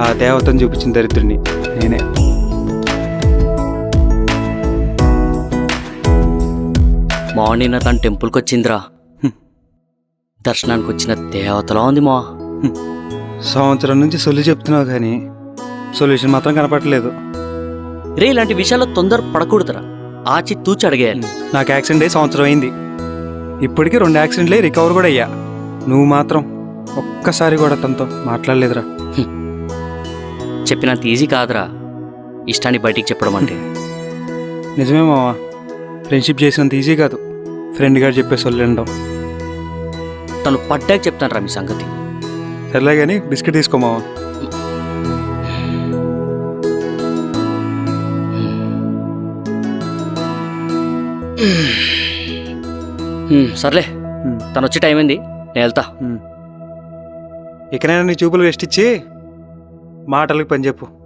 ఆ దేవతను చూపించిన దరిద్రుడిని నేనే. మార్నింగ్ తన టెంపుల్కి వచ్చిందిరా. దర్శనానికి వచ్చిన దేవతలా ఉంది మా. సంవత్సరం నుంచి సొల్లు చెప్తున్నావు కానీ సొల్యూషన్ మాత్రం కనపడలేదు. రే ఇలాంటి విషయాల్లో తొందర పడకూడదురా, ఆచి తూచి అడిగేయాలి. నాకు యాక్సిడెంట్ అయ్యి సంవత్సరం అయింది. ఇప్పటికీ 2 యాక్సిడెంట్లు రికవర్ కూడా అయ్యా. నువ్వు మాత్రం ఒక్కసారి కూడా తనతో మాట్లాడలేదురా. చెప్పినంత ఈజీ కాదురా ఇష్టాన్ని బయటికి చెప్పడం అంటే. నిజమే మావా, ఫ్రెండ్షిప్ చేసినంత ఈజీ కాదు ఫ్రెండ్ గారు చెప్పే సొల్లు వినడం. తను పడ్డాక చెప్తాను రా మీ సంగతి. సర్లే కానీ బిస్కెట్ తీసుకో మావా. సర్లే, తను వచ్చే టైం అయింది, నేను వెళ్తా. ఇకనైనా నీ చూపులు వేస్ట్ ఇచ్చి మాటలకు పని చెప్పు.